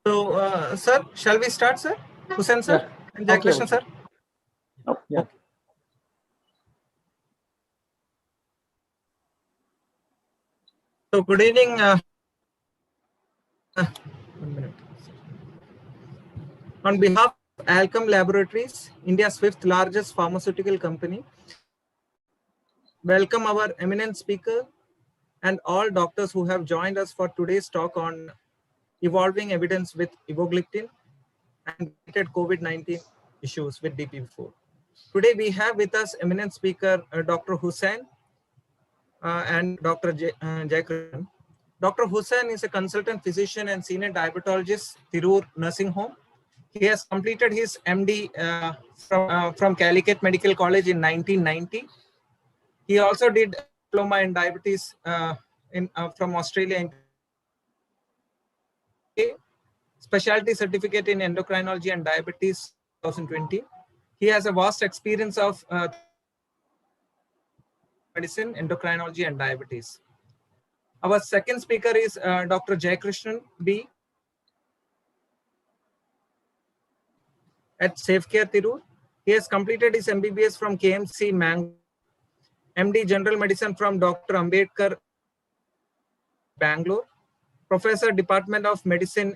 So, sir, shall we start, sir? Hussain, sir? Yeah. And Jai Okay, Krishna, okay. sir? Oh, Yeah. okay. So, good evening. 1 minute. On behalf of Alchem Laboratories, India's 5th largest pharmaceutical company, welcome our eminent speaker and all doctors who have joined us for today's talk on evolving evidence with Evogliptin and related COVID-19 issues with DPP4. Today we have with us eminent speaker Dr. Hussain and Dr. Jai Krishnan. Dr. Hussain is a consultant physician and senior diabetologist, Tirur Nursing Home. He has completed his MD from Calicut Medical College in 1990. He also did diploma in diabetes from Australia in specialty certificate in endocrinology and diabetes 2020. He has a vast experience of medicine, endocrinology, and diabetes. Our second speaker is Dr. Jai Krishnan B. at Safecare Tirur. He has completed his MBBS from KMC Mangalore, MD General Medicine from Dr. Ambedkar Bangalore, Professor Department of Medicine,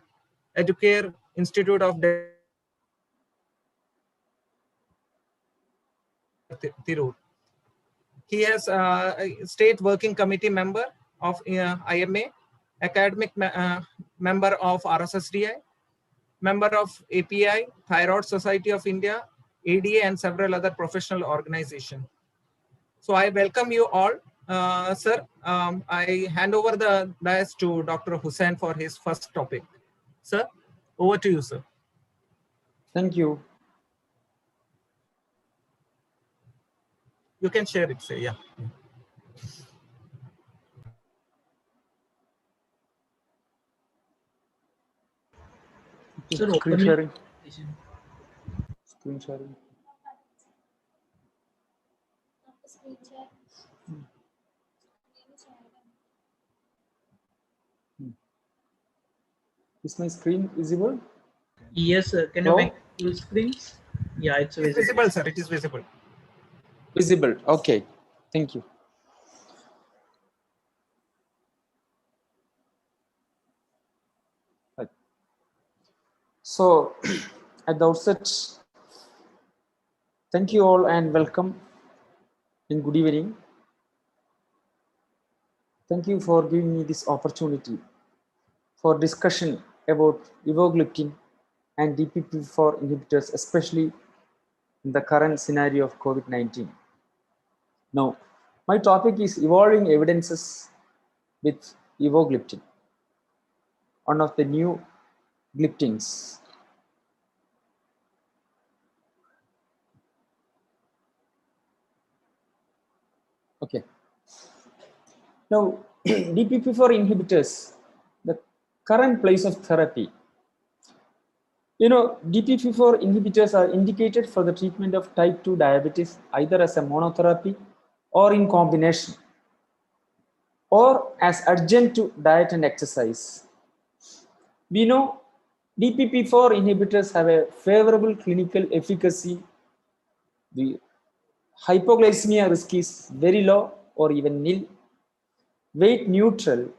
Educare Institute of Tirur. He has a state working committee member of IMA, academic member of RSSDI, member of API, Thyroid Society of India, ADA, and several other professional organizations. So I welcome you all. Sir, I hand over the dais to Dr. Hussain for his first topic. Sir, over to you, sir. Thank you. You can share it, sir. Yeah. Sir, screen sharing. Screen sharing. Is my screen visible? Yes, sir. Can you make full screen? Yeah, it's visible, sir. It is visible. Visible. Okay. Thank you. Right. So, at the outset, thank you all and welcome and good evening. Thank you for giving me this opportunity for discussion about Evogliptin and DPP4 inhibitors, especially in the current scenario of COVID-19. Now, my topic is evolving evidences with Evogliptin, one of the new gliptins. Okay. Now, DPP4 inhibitors, the current place of therapy. DPP4 inhibitors are indicated for the treatment of type 2 diabetes, either as a monotherapy or in combination, or as adjunct to diet and exercise. We know DPP4 inhibitors have a favorable clinical efficacy. The hypoglycemia risk is very low or even nil, weight neutral,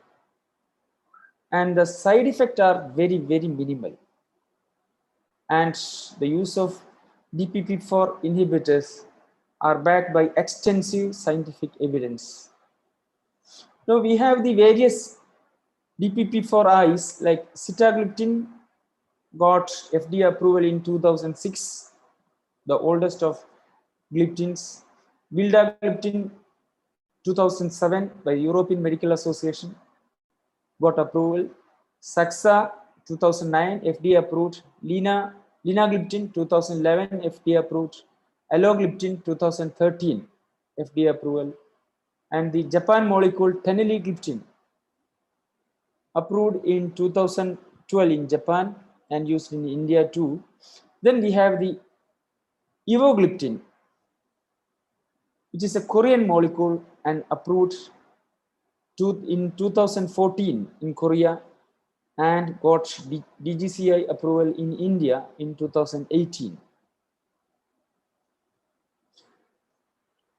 and the side effects are very, very minimal. And the use of DPP4 inhibitors are backed by extensive scientific evidence. Now we have the various DPP4Is like sitagliptin got FDA approval in 2006, the oldest of gliptins. Vildagliptin 2007 by European Medical Association got approval. Saxa 2009 FDA approved. Linagliptin 2011 FDA approved. Allogliptin 2013 FDA approval. And the Japan molecule teneligliptin approved in 2012 in Japan and used in India too. Then we have the Evogliptin, which is a Korean molecule and approved in 2014 in Korea and got DGCI approval in India in 2018.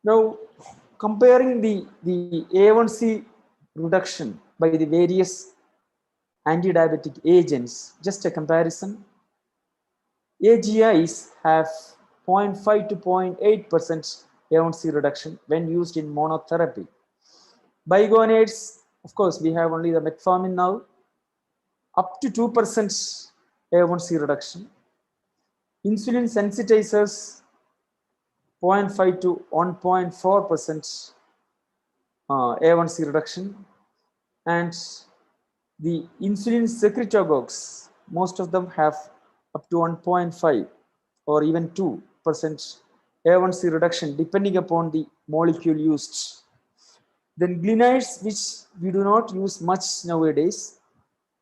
Now, comparing the A1C reduction by the various anti-diabetic agents, just a comparison, AGIs have 0.5 to 0.8% A1C reduction when used in monotherapy. Bigonides, of course, we have only the metformin now, up to 2% A1C reduction. Insulin sensitizers, 0.5 to 1.4% A1C reduction. And the insulin secretagogues, most of them have up to 1.5 or even 2% A1C reduction depending upon the molecule used. Then glinides, which we do not use much nowadays,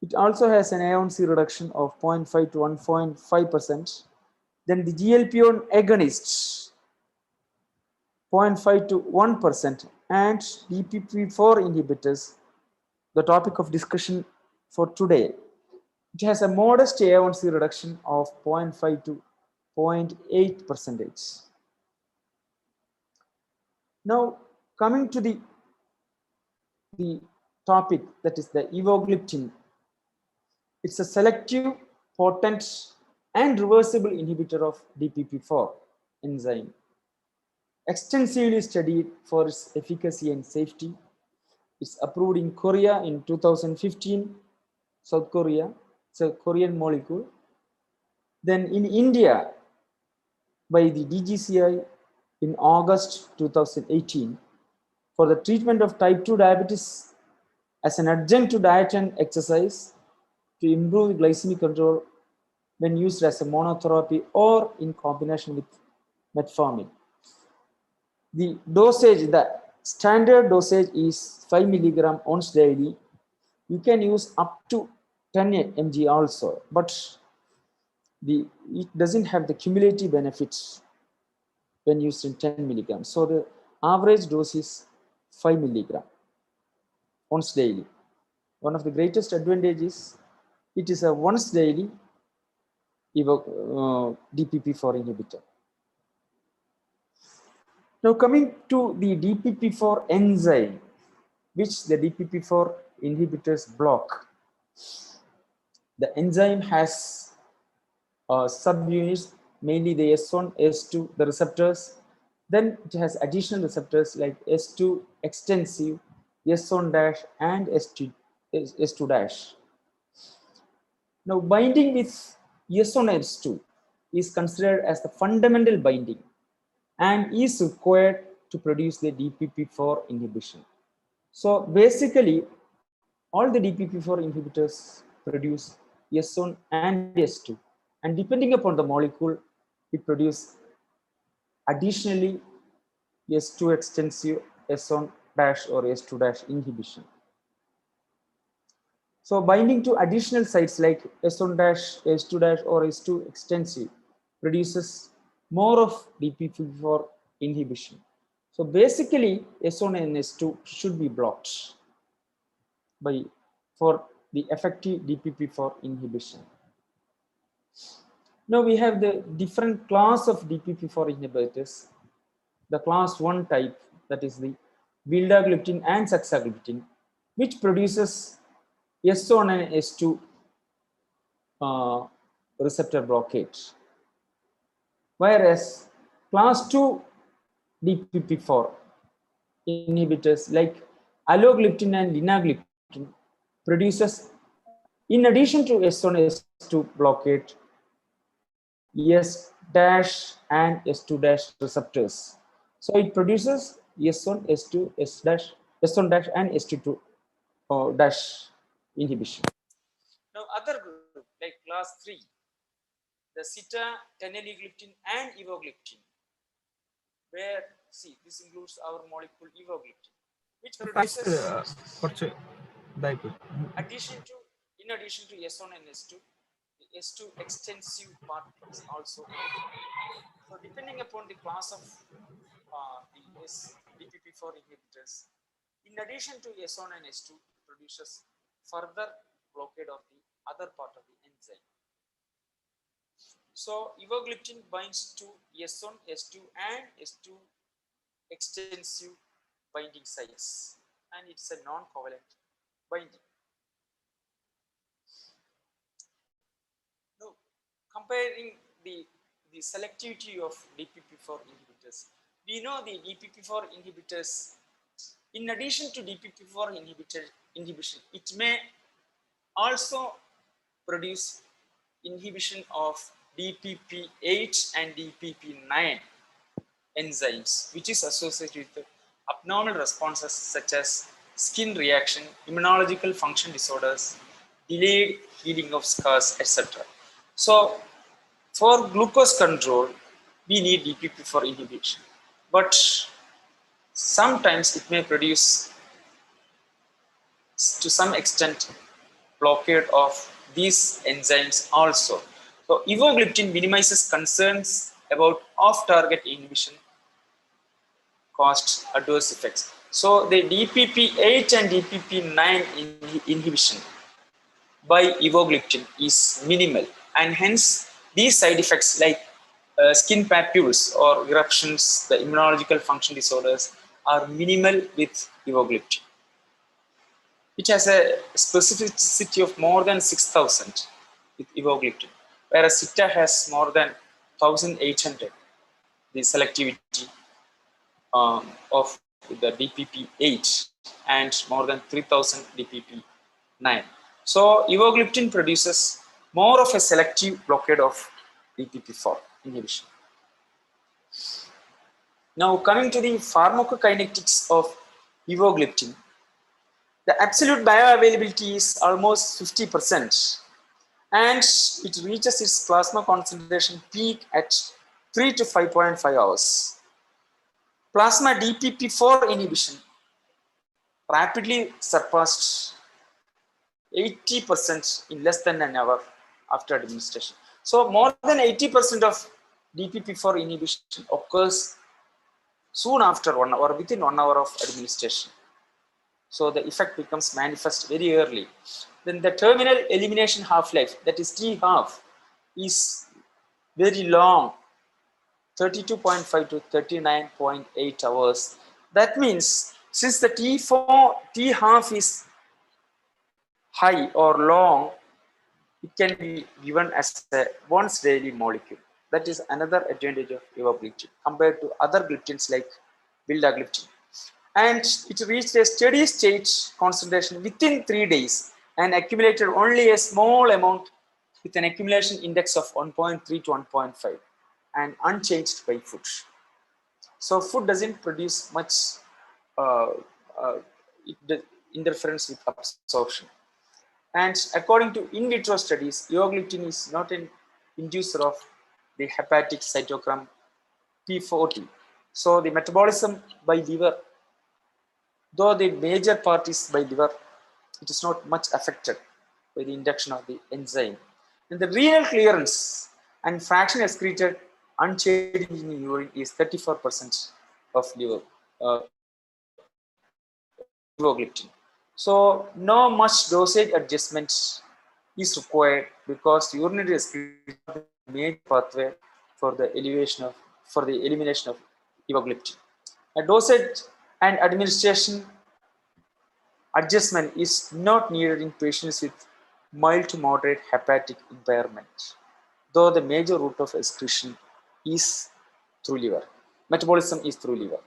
it also has an A1C reduction of 0.5 to 1.5%. Then the GLP-1 agonists, 0.5 to 1%, and DPP-4 inhibitors, the topic of discussion for today, it has a modest A1C reduction of 0.5 to 0.8%. Now, coming to the topic, that is the evogliptin. It's a selective, potent, and reversible inhibitor of DPP-4 enzyme. Extensively studied for its efficacy and safety. It's approved in Korea in 2015, South Korea. It's a Korean molecule. Then in India, by the DGCI in August 2018, for the treatment of type 2 diabetes as an adjunct to diet and exercise to improve glycemic control when used as a monotherapy or in combination with metformin. The dosage, the standard dosage is 5 milligram once daily. You can use up to 10 mg also, but it doesn't have the cumulative benefits when used in 10 milligrams. So the average dose is 5 milligram once daily. One of the greatest advantages, it is a once daily DPP-4 inhibitor. Now coming to the DPP-4 enzyme, which the DPP-4 inhibitors block. The enzyme has subunits, mainly the S1, S2, the receptors. Then it has additional receptors like S2 extensive, S1 dash, and S2 dash. Now binding with S1 and S2 is considered as the fundamental binding and is required to produce the DPP-4 inhibition. So basically, all the DPP-4 inhibitors produce S1 and S2, and depending upon the molecule, it produces additionally S2 extensive, S1 dash or S2 dash inhibition. So binding to additional sites like S1 dash, S2 dash or S2 extensive produces more of DPP-4 inhibition. So basically, S1 and S2 should be blocked for the effective DPP-4 inhibition. Now we have the different class of DPP-4 inhibitors. The class 1 type, that is the vildagliptin and saxagliptin, which produces S1 and S2 receptor blockade. Whereas class 2 DPP-4 inhibitors like allogliptin and linagliptin produces, in addition to S1 S2 blockade, S dash and S2 dash receptors. So it produces S1, S2, S1 dash and S2 dash inhibition. Now other group like class 3, the sitateneligliptin and evogliptin, where see this includes our molecule evogliptin, which produces in addition to S1 and S2, the S2 extensive part is also inhibited. So depending upon the class of the DPP-4 inhibitors, in addition to S1 and S2, it produces further blockade of the other part of the enzyme. So evogliptin binds to S1, S2 and S2 extensive binding sites, and it's a non-covalent binding. Now, comparing the selectivity of DPP4 inhibitors, we know the DPP4 inhibitors, in addition to DPP4 inhibition, it may also produce inhibition of DPP8 and DPP9 enzymes, which is associated with abnormal responses such as skin reaction, immunological function disorders, delayed healing of scars, etc. So, for glucose control, we need DPP4 inhibition, but sometimes it may produce, to some extent, blockade of these enzymes also. So, evogliptin minimizes concerns about off-target inhibition caused adverse effects. So, the DPP8 and DPP9 inhibition by evogliptin is minimal, and hence these side effects like skin papules or eruptions, the immunological function disorders are minimal with evogliptin. It has a specificity of more than 6,000 with evogliptin, whereas SITA has more than 1,800, the selectivity of the DPP8 and more than 3,000 DPP9. So evogliptin produces more of a selective blockade of DPP4 inhibition. Now coming to the pharmacokinetics of evogliptin, the absolute bioavailability is almost 50%, and it reaches its plasma concentration peak at 3 to 5.5 hours. Plasma DPP4 inhibition rapidly surpassed 80% in less than an hour after administration. So more than 80% of DPP4 inhibition occurs soon after 1 hour, within 1 hour of administration. So the effect becomes manifest very early. Then the terminal elimination half-life, that is T half, is very long, 32.5 to 39.8 hours. That means since the T half is high or long, it can be given as a once daily molecule. That is another advantage of evogliptin compared to other gliptins like vildagliptin. And it reached a steady state concentration within 3 days and accumulated only a small amount with an accumulation index of 1.3 to 1.5 and unchanged by food. So food doesn't produce much interference with absorption. And according to in vitro studies, evogliptin is not an inducer of the hepatic cytochrome P40. So the metabolism by liver, though the major part is by liver, it is not much affected by the induction of the enzyme. And the renal clearance and fraction excreted unchanged in urine is 34% of liver evogliptin. So no much dosage adjustment is required because urinary excretion is the major pathway for the elimination of evogliptin. A dosage and administration adjustment is not needed in patients with mild to moderate hepatic impairment, though the major route of excretion is through liver. Metabolism is through liver.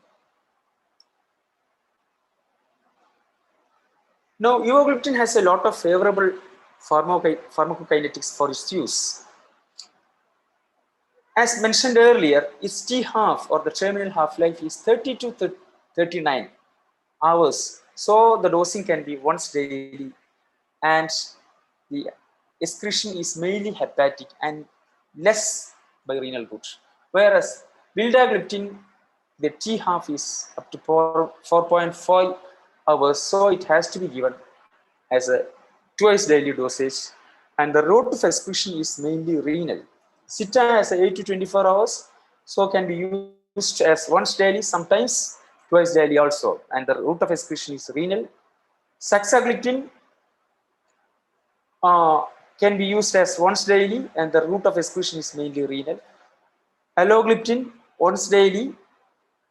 Now, evogliptin has a lot of favorable pharmacokinetics for its use. As mentioned earlier, its T half or the terminal half-life is 30 to 39 hours. So the dosing can be once daily, and the excretion is mainly hepatic and less by renal route. Whereas vildagliptin, the T half is up to 4.5 hours, so it has to be given as a twice daily dosage, and the route of excretion is mainly renal. SITA has 8 to 24 hours, so can be used as once daily, sometimes twice daily also, and the route of excretion is renal. Saxagliptin can be used as once daily, and the route of excretion is mainly renal. Allogliptin, once daily,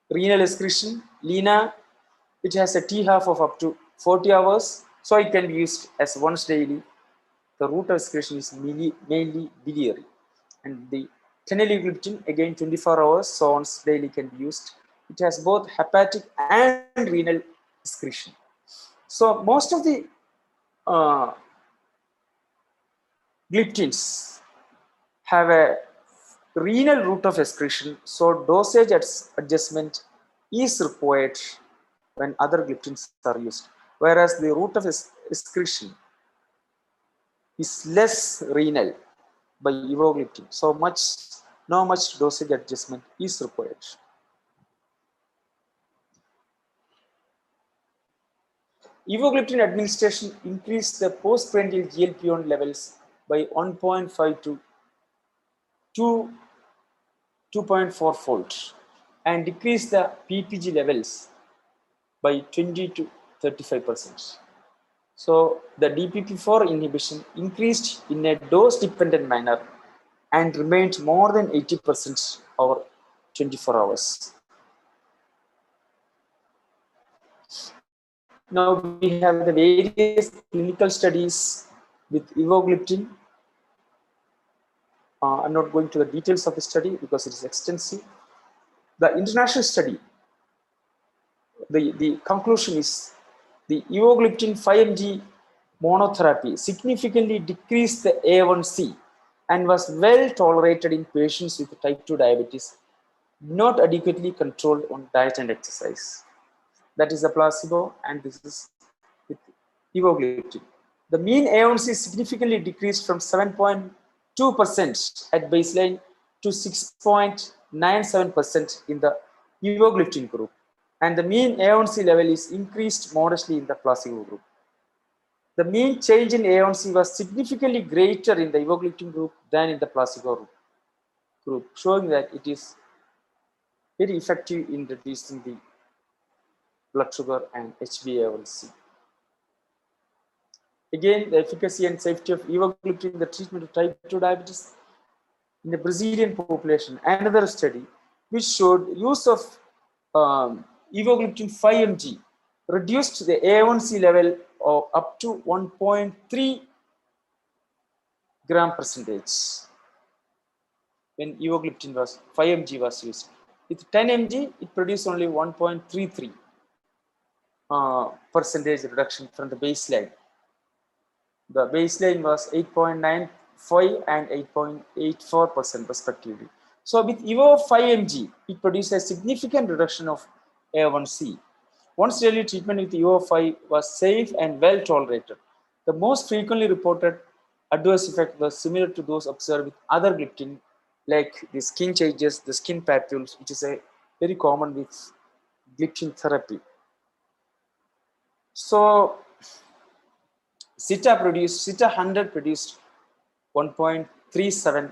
renal excretion. Lina, it has a T half of up to 40 hours, so it can be used as once daily. The route of excretion is mainly biliary. And the teneligliptin, again 24 hours, so once daily can be used. It has both hepatic and renal excretion. So most of the uh, gliptins have a renal route of excretion, so dosage adjustment is required when other gliptins are used, whereas the route of excretion is less renal by evogliptin, so no much dosage adjustment is required. Evogliptin administration increased the postprandial GLP-1 levels by 1.5 to 2.4 fold and decreased the PPG levels by 20 to 35%. So the DPP-4 inhibition increased in a dose-dependent manner and remained more than 80% over 24 hours. Now we have the various clinical studies with evogliptin. I'm not going to the details of the study because it is extensive. The international study, the conclusion is the evogliptin 5 mg monotherapy significantly decreased the A1C and was well tolerated in patients with type 2 diabetes not adequately controlled on diet and exercise. That is a placebo, and this is with evogliptin. The mean A1C significantly decreased from 7.2% at baseline to 6.97% in the evogliptin group, and the mean A1C level is increased modestly in the placebo group. The mean change in A1C was significantly greater in the evogliptin group than in the placebo group, showing that it is very effective in reducing the blood sugar and HbA1c. Again, the efficacy and safety of evogliptin in the treatment of type 2 diabetes in the Brazilian population. Another study which showed use of evogliptin 5 mg reduced the A1C level of up to 1.3 gram percentage when evogliptin was 5 mg was used. With 10 mg, it produced only 1.33 percentage reduction from the baseline. The baseline was 8.95 and 8.84% respectively. So with Evo 5 mg, it produced a significant reduction of A1C. Once daily treatment with Evo 5 was safe and well tolerated. The most frequently reported adverse effect was similar to those observed with other gliptin, like the skin changes, the skin papules, which is a very common with gliptin therapy. So Sita 100 produced 1.37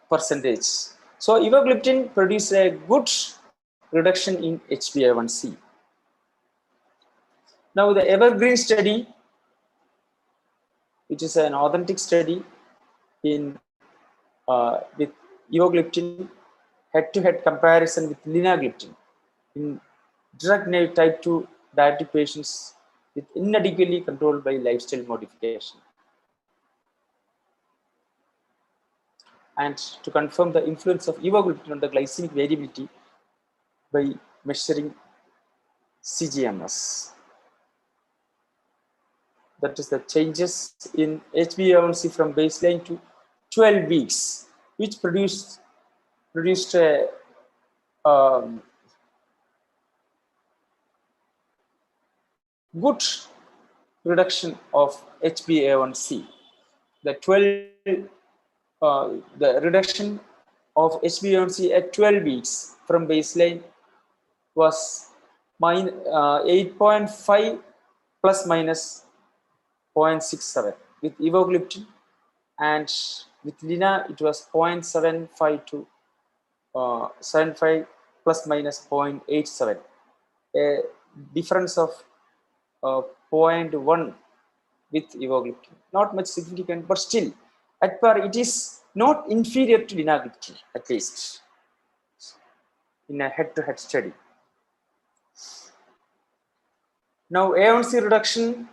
percentage. So evogliptin produced a good reduction in HbA1c. Now the Evergreen study, which is an authentic study in with evogliptin head-to-head comparison with linagliptin in drug-naive type 2 diabetic patients with inadequately controlled by lifestyle modification. And to confirm the influence of evogliptin on the glycemic variability by measuring CGMS. That is the changes in HbA1c from baseline to 12 weeks, which produced a good reduction of HbA1c. The reduction of HbA1c at 12 weeks from baseline was 8.5 plus minus 0.67 with evogliptin, and with Lina it was 0.75 to 75 plus minus 0.87, a difference of 0.1 with evogliptin. Not much significant, but still, at par, it is not inferior to linagliptin, at least in a head-to-head study. Now, A1C reduction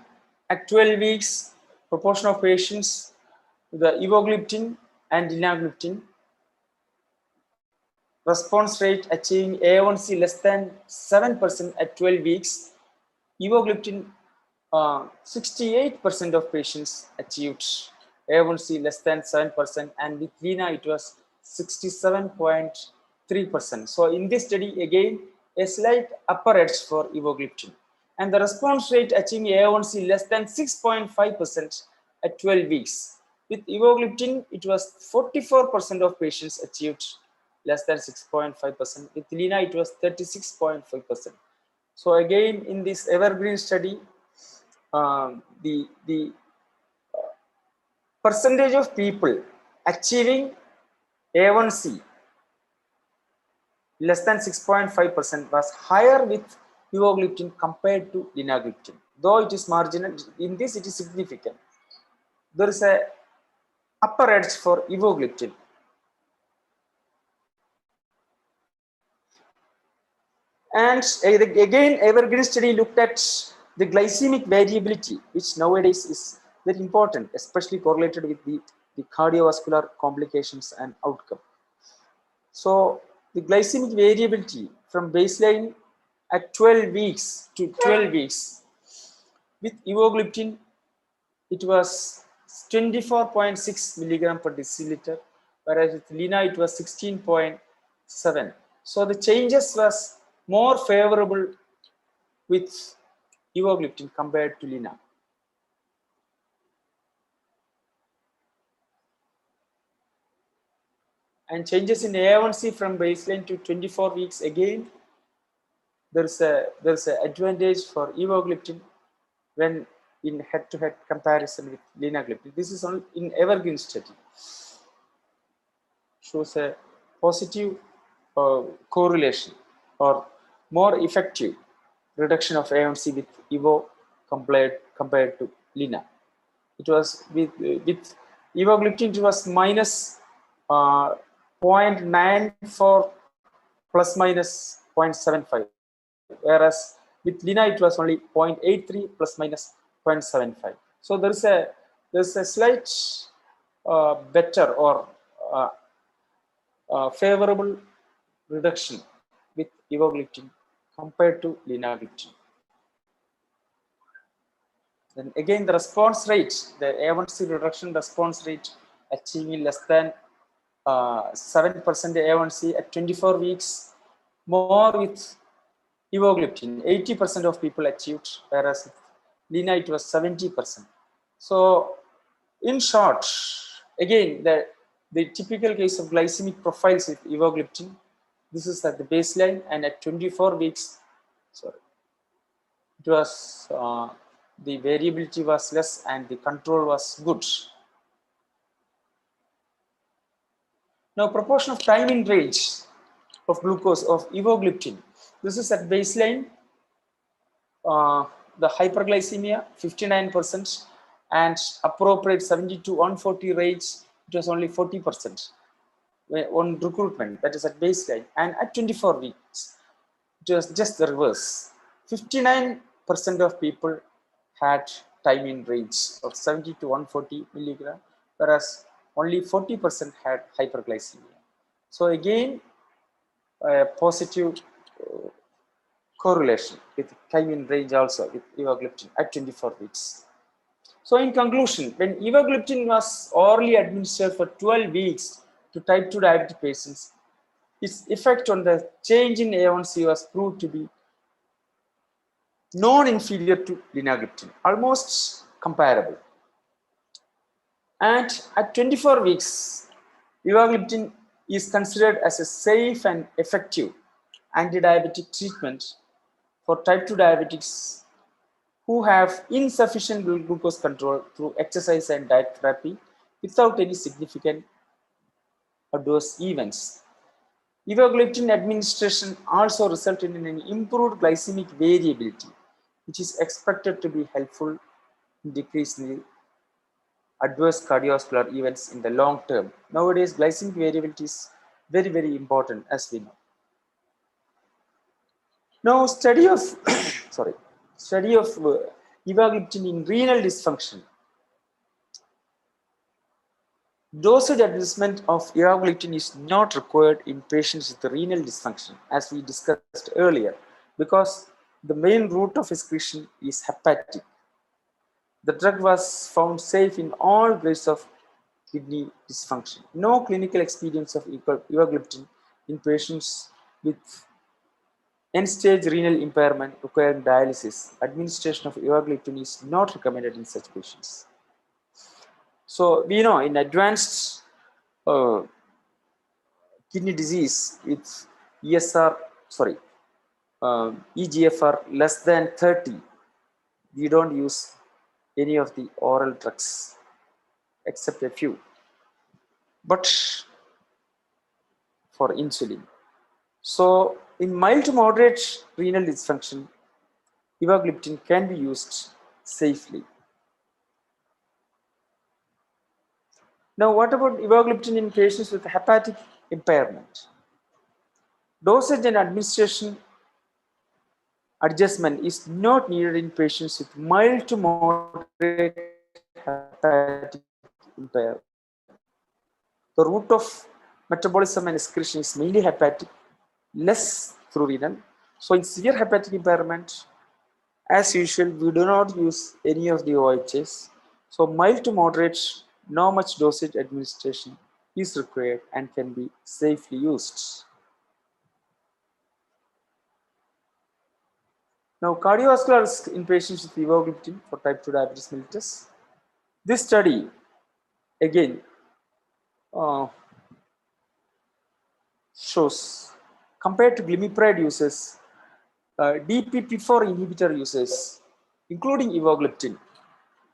at 12 weeks, proportion of patients with the evogliptin and linagliptin, response rate achieving A1C less than 7% at 12 weeks, evogliptin 68% of patients achieved A1C less than 7%, and with Lina it was 67.3%. So in this study, again, a slight upper edge for evogliptin. And the response rate achieving A1C less than 6.5% at 12 weeks. With evogliptin, it was 44% of patients achieved less than 6.5%. With Lina, it was 36.5%. So again, in this evergreen study, the percentage of people achieving A1C less than 6.5% was higher with evogliptin compared to linagliptin. Though it is marginal, in this it is significant. There is a upper edge for evogliptin. And again, evergreen study looked at the glycemic variability, which nowadays is very important, especially correlated with the cardiovascular complications and outcome. So the glycemic variability from baseline at 12 weeks to 12 weeks with evogliptin, it was 24.6 milligram per deciliter, whereas with Lina it was 16.7. So the changes was more favorable with evogliptin compared to Lina. And changes in A1C from baseline to 24 weeks, again, there's a advantage for evogliptin when in head-to-head comparison with linagliptin. This is only in evergreen study. Shows a positive correlation or more effective reduction of A1C with evo compared to Lina. It was with evogliptin, it was minus 0.94 plus minus 0.75, whereas with Lina it was only 0.83 plus minus 0.75. So there's a slight better or favorable reduction with evogliptin compared to linagliptin. Then again, the response rate, the A1C reduction response rate achieving less than 7% A1C at 24 weeks, more with evogliptin. 80% of people achieved, whereas with Lina it was 70%. So in short, again, the typical case of glycemic profiles with evogliptin, this is at the baseline, and at 24 weeks, sorry, it was the variability was less and the control was good. Now, proportion of time in range of glucose of evogliptin. This is at baseline, the hyperglycemia 59% and appropriate 70 to 140 range, it was only 40% on recruitment, that is at baseline, and at 24 weeks it was just the reverse. 59% of people had time in range of 70 to 140 milligram, whereas only 40% had hyperglycemia. So again, a positive correlation with time in range also with evogliptin at 24 weeks. So in conclusion, when evogliptin was orally administered for 12 weeks to type 2 diabetic patients, its effect on the change in A1C was proved to be non-inferior to linagliptin, almost comparable. And at 24 weeks, evogliptin is considered as a safe and effective anti-diabetic treatment for type 2 diabetics who have insufficient glucose control through exercise and diet therapy without any significant adverse events. Evogliptin administration also resulted in an improved glycemic variability, which is expected to be helpful decrease the adverse cardiovascular events in the long term. Nowadays, glycemic variability is very, very important, as we know. Now, study of evogliptin in renal dysfunction. Dosage adjustment of evogliptin is not required in patients with renal dysfunction, as we discussed earlier, because the main route of excretion is hepatic. The drug was found safe in all grades of kidney dysfunction. No clinical experience of evogliptin in patients with end-stage renal impairment requiring dialysis. Administration of evogliptin is not recommended in such patients. So we know in advanced kidney disease with EGFR less than 30, we don't use any of the oral drugs except a few, but for insulin. So in mild to moderate renal dysfunction, evogliptin can be used safely. Now, what about evogliptin in patients with hepatic impairment? Dosage and administration adjustment is not needed in patients with mild to moderate hepatic impairment. The route of metabolism and excretion is mainly hepatic, less through renal. So in severe hepatic impairment, as usual, we do not use any of the OHs. So mild to moderate, no much dosage administration is required and can be safely used. Now, cardiovascular risk in patients with evogliptin for type 2 diabetes mellitus. This study, again, shows compared to glimepiride users, DPP4 inhibitor users, including evogliptin,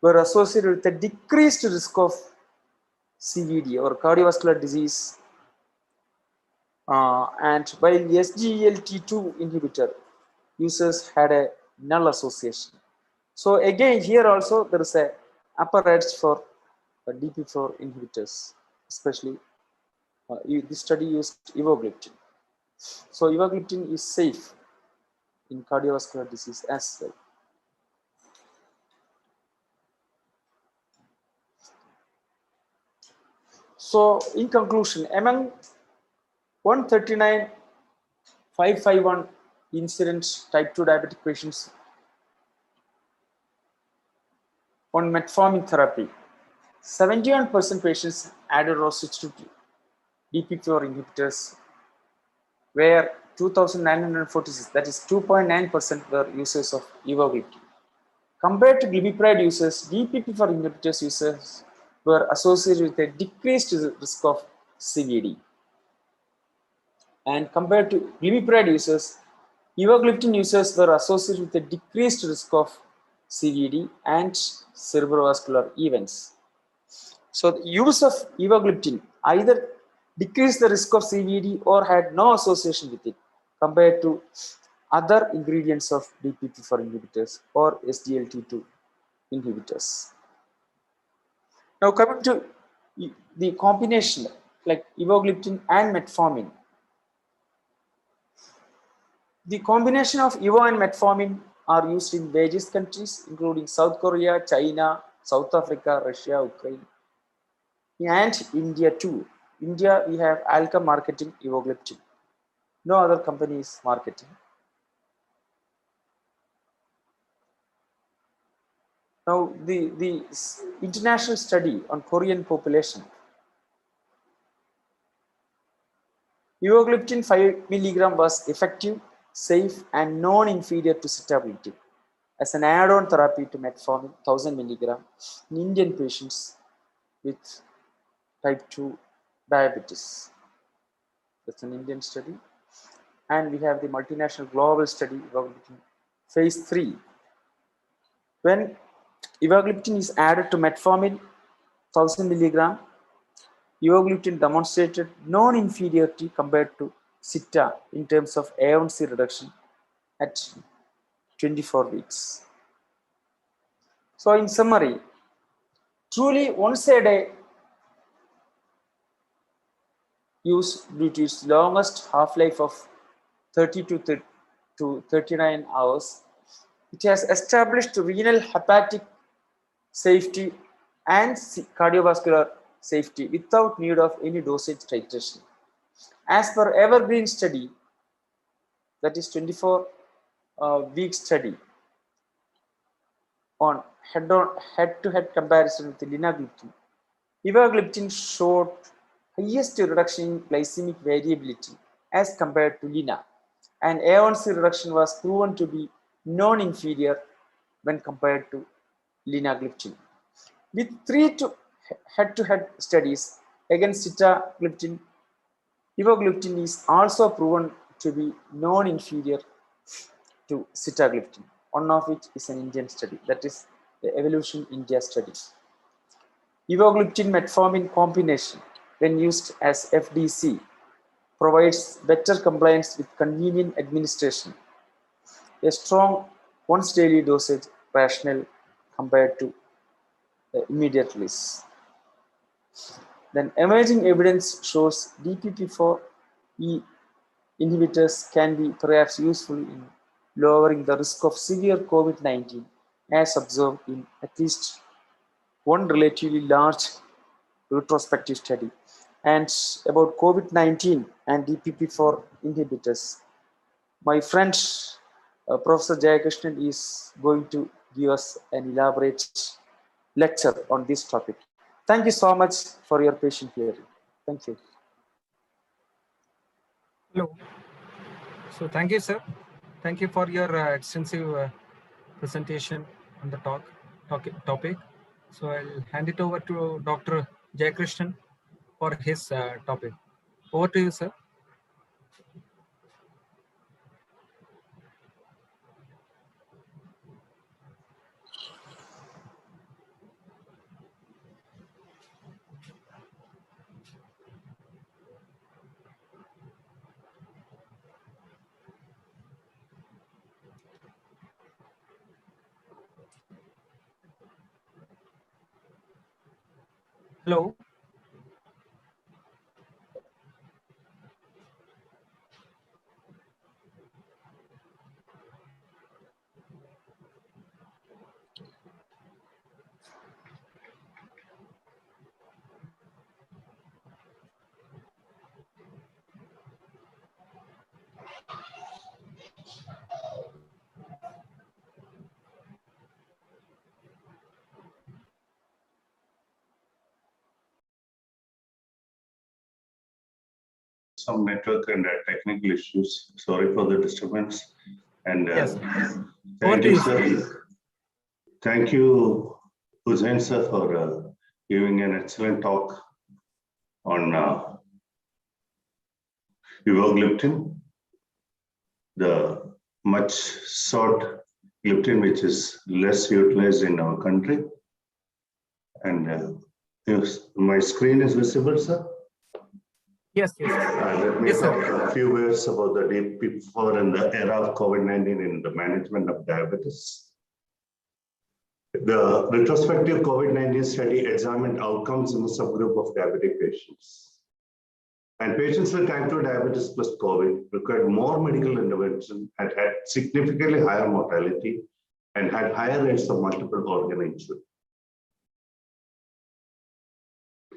were associated with a decreased risk of CVD or cardiovascular disease, and while SGLT2 inhibitor users had a null association. So again, here also there is a upper edge for DP4 inhibitors, especially this study used evogliptin. So evogliptin is safe in cardiovascular disease as well. So in conclusion, among 139,551 incident type 2 diabetic patients on metformin therapy, 71% patients added or switched to DPP4 inhibitors, where 2,946, that is 2.9%, were users of evogliptin. Compared to glimepiride users, DPP4 inhibitors users were associated with a decreased risk of CVD. And compared to glimepiride users, evogliptin users were associated with a decreased risk of CVD and cerebrovascular events. So the use of evogliptin either decreased the risk of CVD or had no association with it compared to other ingredients of DPP4 inhibitors or SGLT2 inhibitors. Now coming to the combination like evogliptin and metformin. The combination of evo and metformin are used in various countries, including South Korea, China, South Africa, Russia, Ukraine, and India too. India, we have Alka marketing evogliptin. No other company is marketing. Now, the international study on Korean population. Evogliptin 5 mg was effective, safe, and non-inferior to sitagliptin as an add-on therapy to metformin 1000 mg in Indian patients with type 2 diabetes. That's an Indian study. And we have the multinational global study evogliptin phase 3. When evogliptin is added to metformin 1000 mg, evogliptin demonstrated non-inferiority compared to sita in terms of A1C reduction at 24 weeks. So in summary, truly once a day use due to its longest half-life of 30 to 39 hours, it has established renal, hepatic safety and cardiovascular safety without need of any dosage titration. As per evergreen study, that is 24-week study on head-to-head comparison with linagliptin, Evogliptin showed highest reduction in glycemic variability as compared to Lina, and A1C reduction was proven to be non-inferior when compared to linagliptin. With 3 head-to-head studies against sitagliptin, Evogliptin is also proven to be non-inferior to sitagliptin. One of which is an Indian study, that is the Evolution India study. Evogliptin metformin combination, when used as FDC, provides better compliance with convenient administration, a strong once daily dosage rationale compared to immediate release. Then emerging evidence shows DPP-4E inhibitors can be perhaps useful in lowering the risk of severe COVID-19 as observed in at least one relatively large retrospective study. And about COVID-19 and DPP-4 inhibitors, my friend Professor Jayakrishnan is going to give us an elaborate lecture on this topic. Thank you so much for your patient hearing. Thank you. Hello. So thank you, sir. Thank you for your extensive presentation on the topic. So I'll hand it over to Dr. Jayakrishnan for his topic. Over to you, sir. Hello. Some network and technical issues. Sorry for the disturbance. And Yes. thank you, sir. Thank you, Hussain sir, for giving an excellent talk on Evogliptin, the much sought gliptin which is less utilized in our country. And my screen is visible, sir? Yes, yes. Let me talk a few words about the DPP-4 and the era of COVID-19 in the management of diabetes. The retrospective COVID-19 study examined outcomes in a subgroup of diabetic patients. And patients with type 2 diabetes plus COVID required more medical intervention and had significantly higher mortality and had higher rates of multiple organ injury.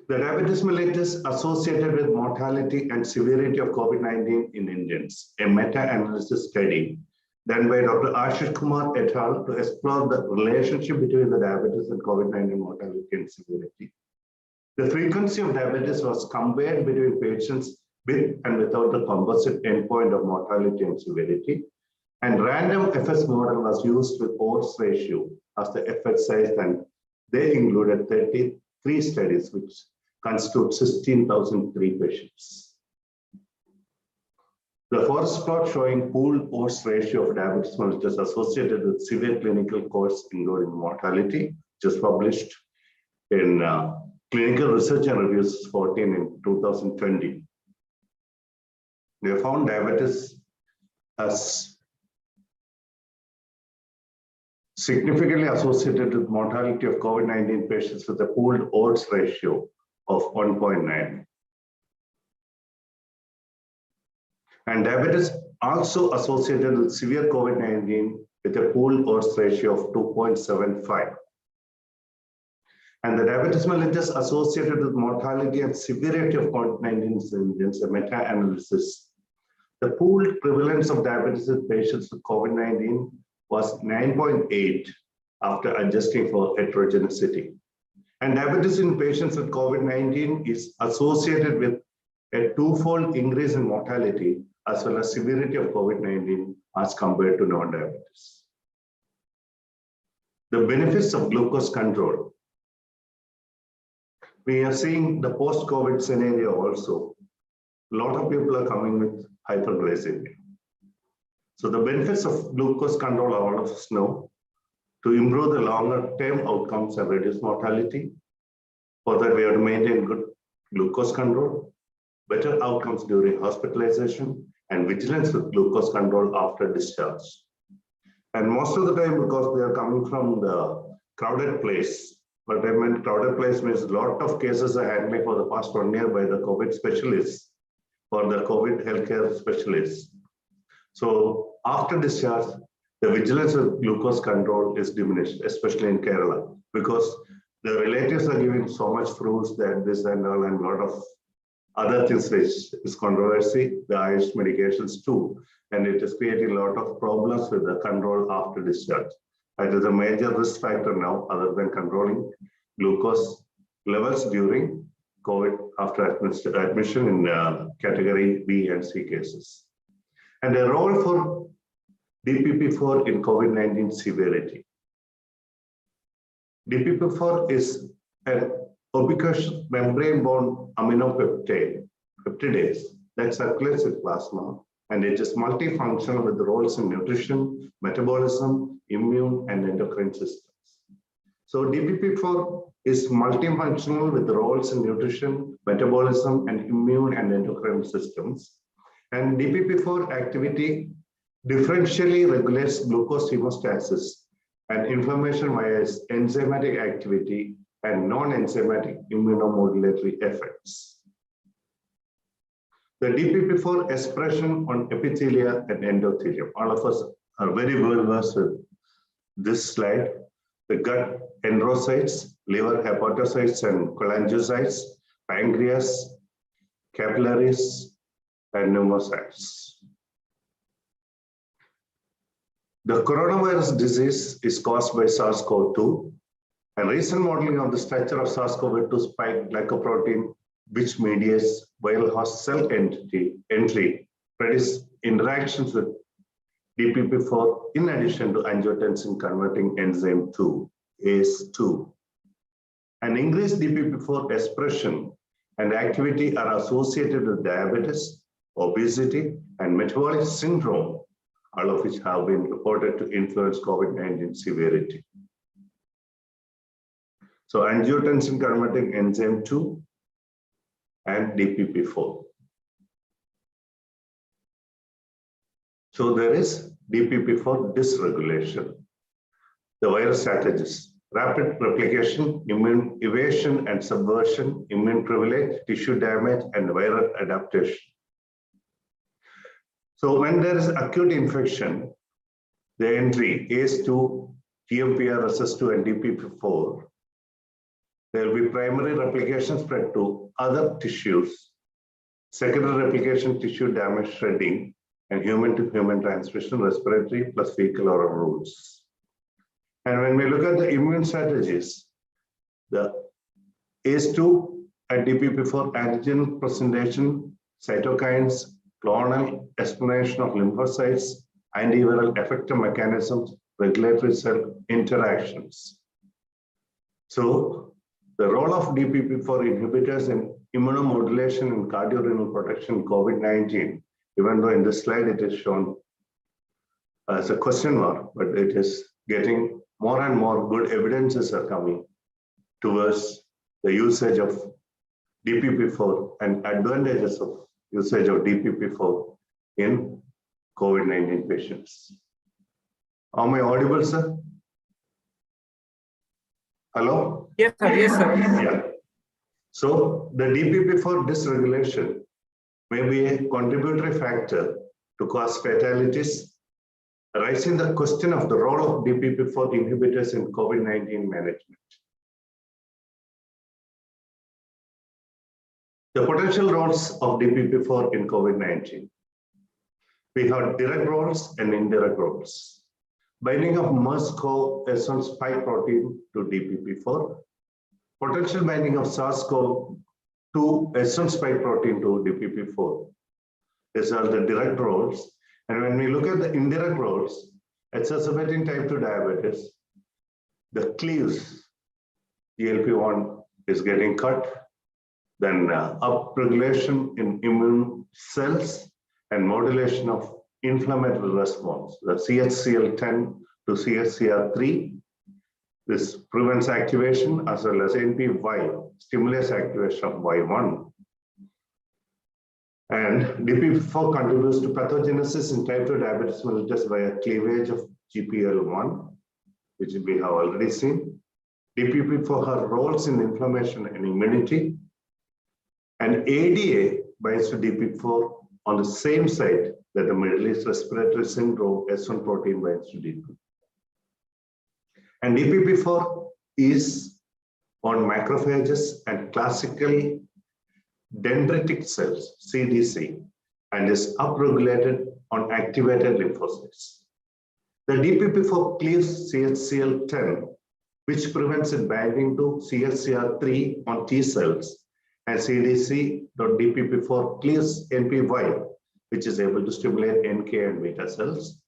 The diabetes mellitus associated with mortality and severity of COVID-19 in Indians, a meta-analysis study done by Dr. Ashish Kumar et al. To explore the relationship between the diabetes and COVID-19 mortality and severity. The frequency of diabetes was compared between patients with and without the composite endpoint of mortality and severity, and random FS model was used with odds ratio as the effect size, and they included 33 studies which constitute 16,003 patients. The forest plot showing pooled odds ratio of diabetes mellitus associated with severe clinical course including mortality, just published in Clinical Research and Reviews 14 in 2020. They found diabetes as significantly associated with mortality of COVID-19 patients with a pooled odds ratio of 1.9. And diabetes also associated with severe COVID-19 with a pooled odds ratio of 2.75. And the diabetes mellitus associated with mortality and severity of COVID-19 incidence, a meta-analysis. The pooled prevalence of diabetes in patients with COVID-19 was 9.8 after adjusting for heterogeneity. And diabetes in patients with COVID-19 is associated with a twofold increase in mortality as well as severity of COVID-19 as compared to non-diabetes. The benefits of glucose control. We are seeing the post-COVID scenario also. A lot of people are coming with hyperglycemia. So the benefits of glucose control, all of us know, to improve the longer-term outcomes and reduce mortality. For that, we have to maintain good glucose control, better outcomes during hospitalization, and vigilance with glucose control after discharge. And most of the time, because they are coming from the crowded place, but I meant crowded place means a lot of cases are handled for the past 1 year by the COVID specialists, for the COVID healthcare specialists. So after discharge, the vigilance with glucose control is diminished, especially in Kerala, because the relatives are giving so much fruits that this and all, and a lot of other things which is controversy, the Irish medications too, and it is creating a lot of problems with the control after discharge. That is a major risk factor now, other than controlling glucose levels during COVID after admission in category B and C cases. And the role for DPP-4 in COVID-19 severity. DPP-4 is an ubiquitous membrane-bound aminopeptidase that circulates in plasma, and it is multifunctional with roles in nutrition, metabolism, immune, and endocrine systems. So DPP-4 is multifunctional with roles in nutrition, metabolism, and immune and endocrine systems. And DPP-4 activity differentially regulates glucose hemostasis and inflammation via enzymatic activity and non-enzymatic immunomodulatory effects. The DPP-4 expression on epithelia and endothelium. All of us are very well versed with this slide. The gut enterocytes, liver hepatocytes and cholangiocytes, pancreas, capillaries, and pneumocytes. The coronavirus disease is caused by SARS-CoV-2, and recent modeling of the structure of SARS-CoV-2 spike glycoprotein, which mediates viral host cell entry, predicts interactions with DPP-4 in addition to angiotensin converting enzyme 2, ACE2. An increased DPP-4 expression and activity are associated with diabetes, obesity, and metabolic syndrome, all of which have been reported to influence COVID-19 severity. So angiotensin converting enzyme 2 and DPP-4. So there is DPP-4 dysregulation. The virus strategies: rapid replication, immune evasion and subversion, immune privilege, tissue damage, and viral adaptation. So when there is acute infection, the entry ACE2, TMPR, SS2, and DPP-4, there will be primary replication spread to other tissues, secondary replication, tissue damage, shredding, and human-to-human transmission, respiratory plus fecal oral routes. And when we look at the immune strategies, the ACE2 and DPP-4 antigen presentation, cytokines, clonal explanation of lymphocytes, antiviral effector mechanisms, regulatory cell interactions. So the role of DPP-4 inhibitors in immunomodulation and cardiorenal protection in COVID-19, even though in this slide it is shown as a question mark, but it is getting more and more good evidences are coming towards the usage of DPP-4 and advantages of usage of DPP-4 in COVID-19 patients. Am I audible, sir? Hello? Yes, sir. Yes, sir. Yeah. So the DPP-4 dysregulation may be a contributory factor to cause fatalities, raising the question of the role of DPP-4 inhibitors in COVID-19 management. The potential roles of DPP-4 in COVID-19. We have direct roles and indirect roles. Binding of MERS-CoV-S1 spike protein to DPP-4. Potential binding of SARS-CoV-2 S1 spike protein to DPP-4. These are the direct roles. And when we look at the indirect roles, exacerbating type 2 diabetes, the cleaves, GLP-1 is getting cut, then upregulation in immune cells and modulation of inflammatory response, the CHCL10 to CHCR3. This prevents activation as well as NPY, stimulates activation of Y1. And DPP-4 contributes to pathogenesis in type 2 diabetes mellitus via cleavage of GPL1, which we have already seen. DPP-4 has roles in inflammation and immunity. And ADA binds to DPP-4 on the same site that the Middle East respiratory syndrome S1 protein binds to DPP. And DPP-4 is on macrophages and classical dendritic cells, CDC, and is upregulated on activated lymphocytes. The DPP-4 cleaves CHCL10, which prevents it binding to CHCR3 on T cells, and CDC.DPP-4 cleaves NPY, which is able to stimulate NK and beta cells.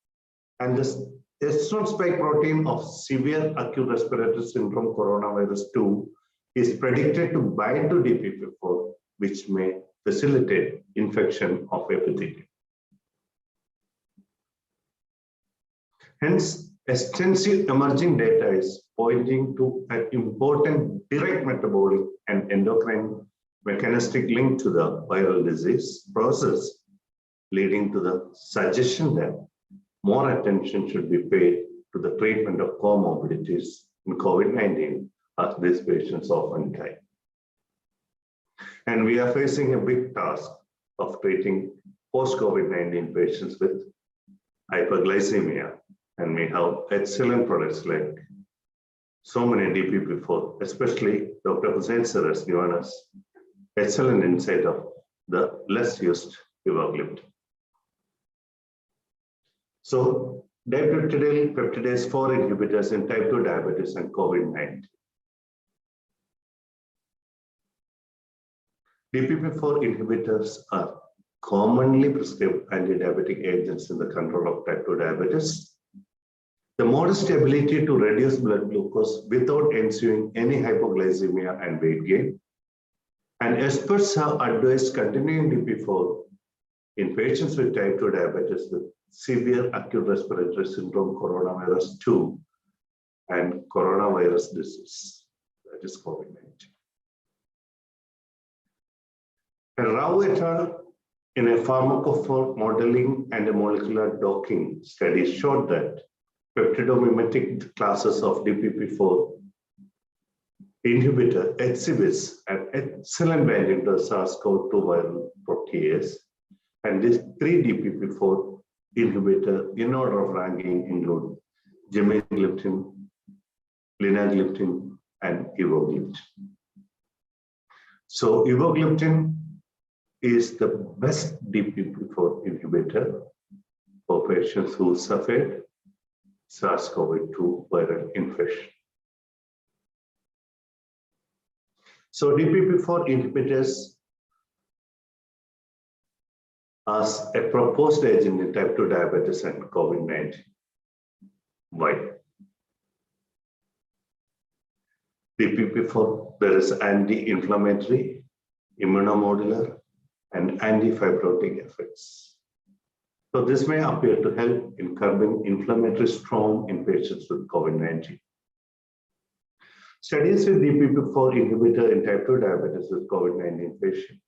And this S1 spike protein of severe acute respiratory syndrome coronavirus 2 is predicted to bind to DPP-4, which may facilitate infection of epithelium. Hence, extensive emerging data is pointing to an important direct metabolic and endocrine mechanistic link to the viral disease process, leading to the suggestion that more attention should be paid to the treatment of comorbidities in COVID-19, as these patients often die. And we are facing a big task of treating post-COVID-19 patients with hyperglycemia. And we have excellent products like so many DPP-4, especially Dr. Hussain sir has given us excellent insight of the less used Evogliptin. So dipeptidyl peptidase 4 inhibitors in type 2 diabetes and COVID-19. DPP-4 inhibitors are commonly prescribed anti-diabetic agents in the control of type 2 diabetes. The modest ability to reduce blood glucose without ensuing any hypoglycemia and weight gain. And experts have advised continuing DPP-4 in patients with type 2 diabetes with severe acute respiratory syndrome coronavirus 2 and coronavirus disease, that is COVID-19. And Rao et al. In a pharmacophore modeling and a molecular docking study showed that peptidomimetic classes of DPP-4 inhibitor exhibits an excellent binding to SARS-CoV-2 viral protease. And these 3 DPP-4 inhibitor in order of ranking include gemagliptin, linagliptin, and evogliptin. So evogliptin is the best DPP-4 inhibitor for patients who suffered SARS-CoV-2 viral infection. So DPP-4 inhibitors as a proposed agent in type 2 diabetes and COVID-19. Why? DPP-4, there is anti-inflammatory, immunomodular, and anti-fibrotic effects. So this may appear to help in curbing inflammatory storm in patients with COVID-19. Studies with DPP-4 inhibitor in type 2 diabetes with COVID-19 patients.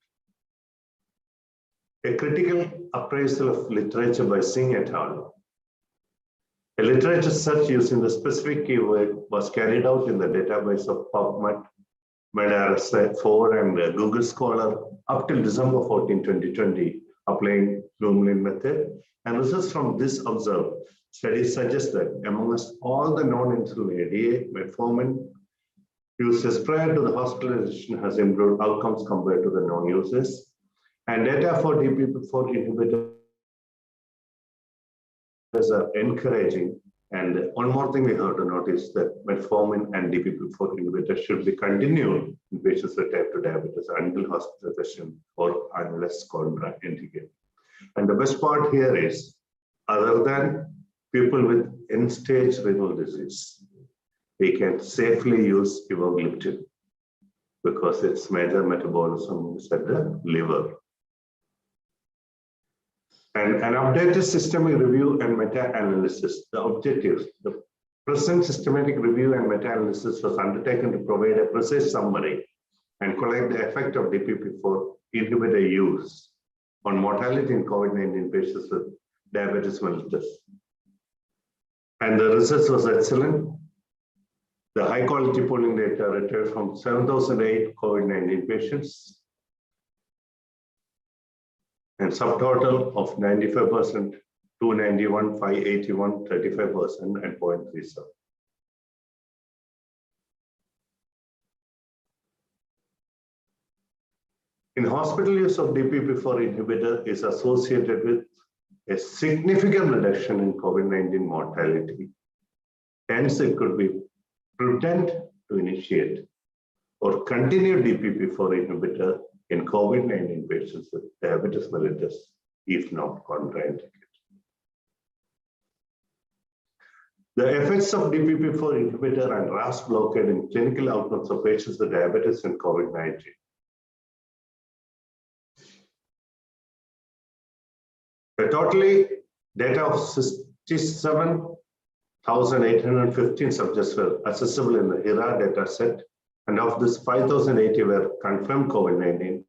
A critical appraisal of literature by Singh et al. A literature search using the specific keyword was carried out in the database of PubMed, MedRSA4, and Google Scholar up till December 14, 2020, applying Blumlein method. And results from this observed studies suggest that amongst all the non-insulin ADA, metformin users prior to the hospitalization has improved outcomes compared to the non-users. And data for DPP4 inhibitors are encouraging. And one more thing we have to notice that metformin and DPP4 inhibitors should be continued in patients with type 2 diabetes until hospitalization or unless contraindicated. And the best part here is, other than people with end-stage renal disease, we can safely use evogliptin because its major metabolism is at the liver. And an updated systematic review and meta-analysis. The objectives, the present systematic review and meta-analysis was undertaken to provide a precise summary and collect the effect of DPP4 inhibitor use on mortality in COVID-19 patients with diabetes mellitus. And the research was excellent. The high-quality polling data returned from 7,008 COVID-19 patients and subtotal of 95%, 291, 581, 35%, and 0.37. In hospital use of DPP4 inhibitor is associated with a significant reduction in COVID-19 mortality. Hence, it could be prudent to initiate or continue DPP4 inhibitor in COVID-19 patients with diabetes mellitus, if not contraindicated. The effects of DPP4 inhibitor and RAS blockade in clinical outcomes of patients with diabetes and COVID-19. The totally data of 67,815 subjects were accessible in the HERA data set, and of this 5,080 were confirmed COVID-19.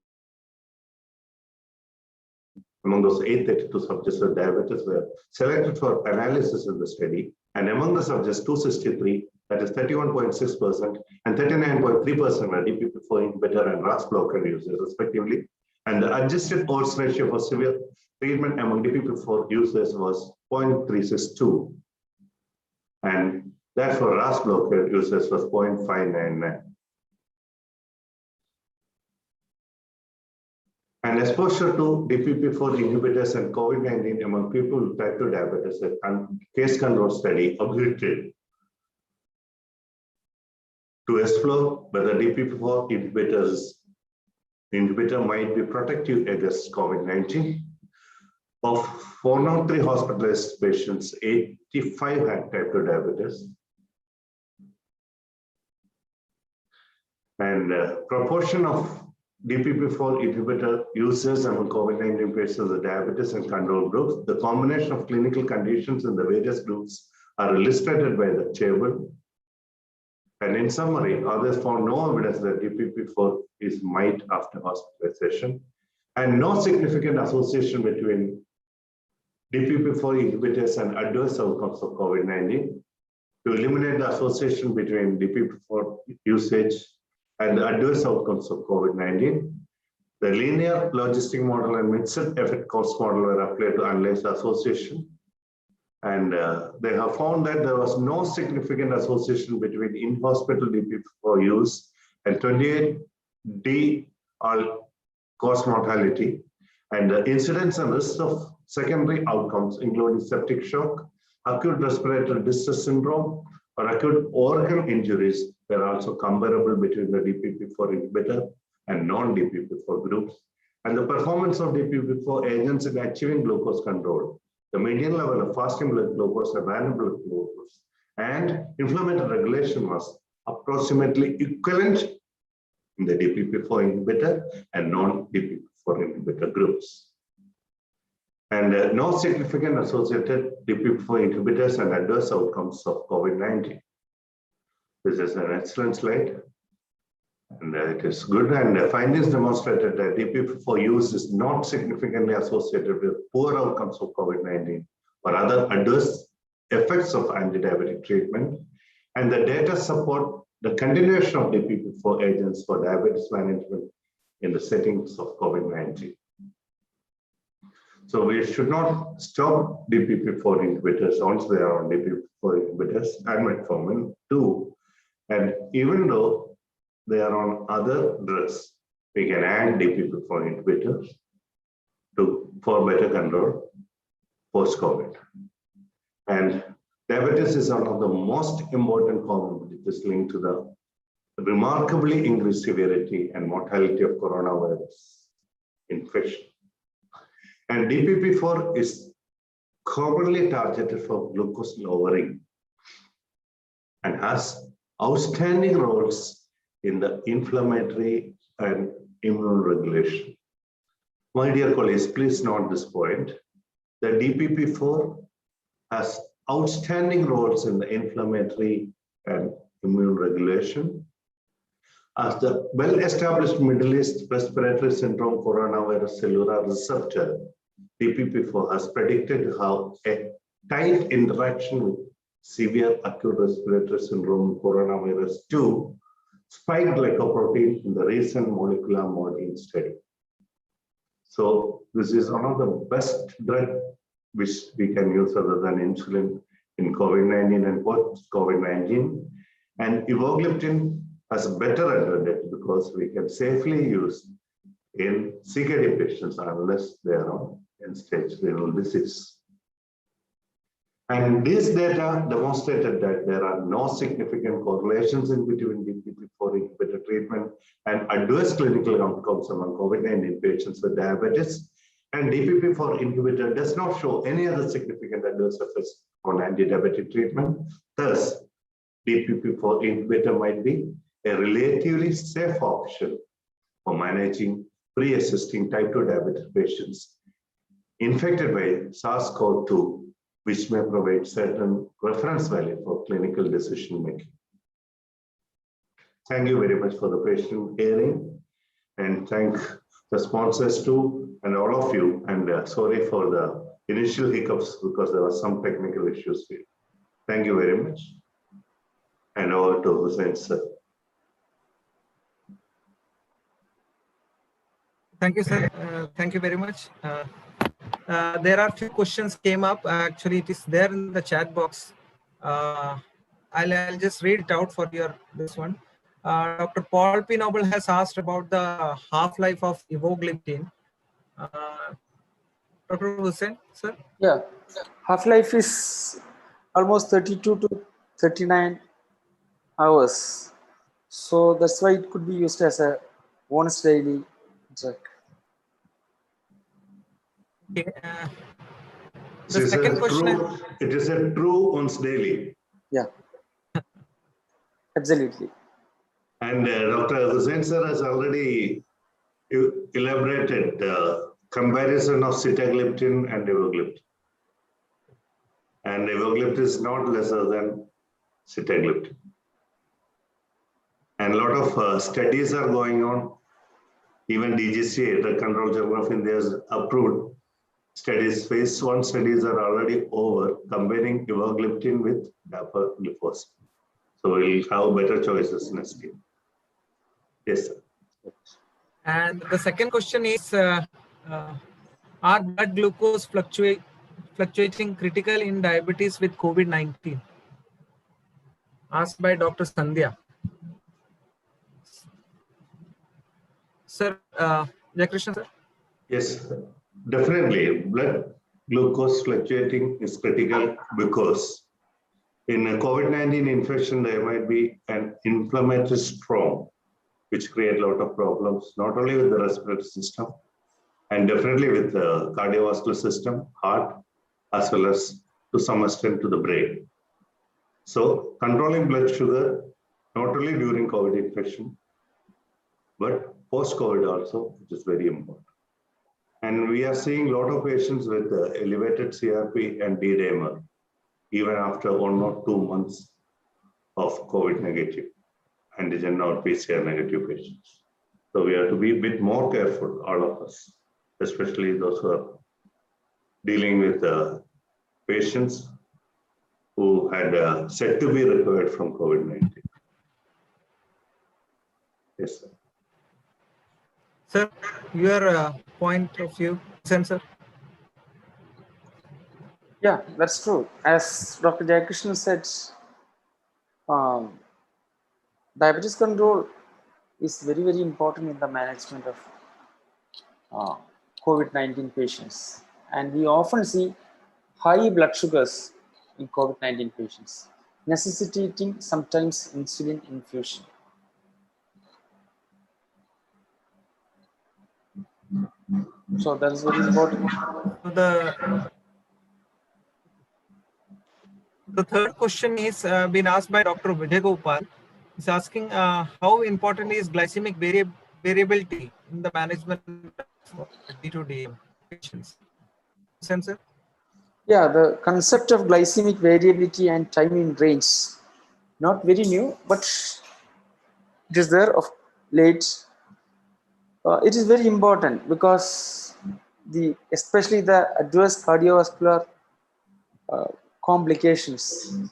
Among those 832 subjects with diabetes were selected for analysis in the study, and among the subjects 263, that is 31.6%, and 39.3% were DPP4 inhibitor and RAS blocker users respectively, and the adjusted odds ratio for severe treatment among DPP4 users was 0.362, and that for RAS blocker users was 0.599. And exposure to DPP4 inhibitors and COVID-19 among people with type 2 diabetes, a case control study objected to explore whether DPP4 inhibitor might be protective against COVID-19. Of 403 hospitalized patients, 85 had type 2 diabetes. And proportion of DPP4 inhibitor users among COVID-19 patients with diabetes and control groups. The combination of clinical conditions in the various groups are illustrated by the table. And in summary, others found no evidence that DPP4 is might after hospitalization, and no significant association between DPP4 inhibitors and adverse outcomes of COVID-19. To eliminate the association between DPP4 usage and the adverse outcomes of COVID-19, the linear logistic model and mixed effect cost model were applied to analyze the association. And they have found that there was no significant association between in-hospital DPP4 use and 28D cause mortality, and the incidence and risk of secondary outcomes, including septic shock, acute respiratory distress syndrome, or acute organ injuries, were also comparable between the DPP4 inhibitor and non-DPP4 groups. And the performance of DPP4 agents in achieving glucose control, the median level of fasting blood glucose and random blood glucose, and inflammatory regulation was approximately equivalent in the DPP4 inhibitor and non-DPP4 inhibitor groups. And no significant associated DPP4 inhibitors and adverse outcomes of COVID-19. This is an excellent slide, and it is good. And findings demonstrated that DPP4 use is not significantly associated with poor outcomes of COVID-19 or other adverse effects of anti-diabetic treatment, and the data support the continuation of DPP-4 agents for diabetes management in the settings of COVID-19. So we should not stop DPP-4 inhibitors once they are on DPP-4 inhibitors and metformin too. And even though they are on other drugs, we can add DPP-4 inhibitors for better control post-COVID. And diabetes is one of the most important comorbidities linked to the remarkably increased severity and mortality of coronavirus infection. And DPP-4 is commonly targeted for glucose lowering and has outstanding roles in the inflammatory and immune regulation. My dear colleagues, please note this point. The DPP-4 has outstanding roles in the inflammatory and immune regulation. As the well-established Middle East respiratory syndrome coronavirus cellular receptor, DPP-4 has predicted to have a tight interaction with severe acute respiratory syndrome coronavirus 2 spike glycoprotein in the recent molecular modeling study. So this is one of the best drugs which we can use other than insulin in COVID-19 and post-COVID-19. And Evogliptin has a better advantage because we can safely use in CKD patients unless they are on end-stage renal disease. And this data demonstrated that there are no significant correlations in between DPP-4 inhibitor treatment and adverse clinical outcomes among COVID-19 patients with diabetes. And DPP-4 inhibitor does not show any other significant adverse effects on anti-diabetic treatment. Thus, DPP-4 inhibitor might be a relatively safe option for managing pre-existing type 2 diabetes patients infected by SARS-CoV-2, which may provide certain reference value for clinical decision making. Thank you very much for the patient hearing, and thank the sponsors too, and all of you. And sorry for the initial hiccups because there were some technical issues here. Thank you very much. And over to Hussain sir. Thank you, sir. Thank you very much. There are a few questions came up. Actually, it is there in the chat box. I'll just read it out for this one. Dr. Paul P. Noble has asked about the half-life of Evogliptin. Dr. Hussain, sir? Yeah, half-life is almost 32 to 39 hours. So that's why it could be used as a once daily drug. Okay. The second question. It is a true once daily. Yeah, absolutely. And Dr. Hussain sir has already elaborated the comparison of sitagliptin and evogliptin. And evogliptin is not lesser than sitagliptin. And a lot of studies are going on. Even DGCA, the Control General of India, has approved studies. Phase 1 studies are already over, comparing evogliptin with dapagliflozin. So we'll have better choices next year. Yes, sir. And the second question is, are blood glucose fluctuating critical in diabetes with COVID-19? Asked by Dr. Sandhya. Sir, Jayakrishnan, sir? Yes, definitely. Blood glucose fluctuating is critical because in a COVID-19 infection, there might be an inflammatory storm, which create a lot of problems, not only with the respiratory system, and definitely with the cardiovascular system, heart, as well as to some extent to the brain. So controlling blood sugar, not only during COVID infection, but post-COVID also, which is very important. And we are seeing a lot of patients with elevated CRP and D-dimer, even after 1 or 2 months of COVID negative antigen or PCR negative patients. So we have to be a bit more careful, all of us, especially those who are dealing with patients who had said to be recovered from COVID-19. Yes, sir. Sir, your point of view, sir. Yeah, that's true. As Dr. Jayakrishnan said, diabetes control is very, very important in the management of COVID-19 patients. And we often see high blood sugars in COVID-19 patients, necessitating sometimes insulin infusion. So that is very important. The third question is been asked by Dr. Vijay Gopal. He's asking how important is glycemic variability in the management of D2D patients. Sensor? Yeah, the concept of glycemic variability and time in range, not very new, but it is there of late. It is very important because especially the adverse cardiovascular complications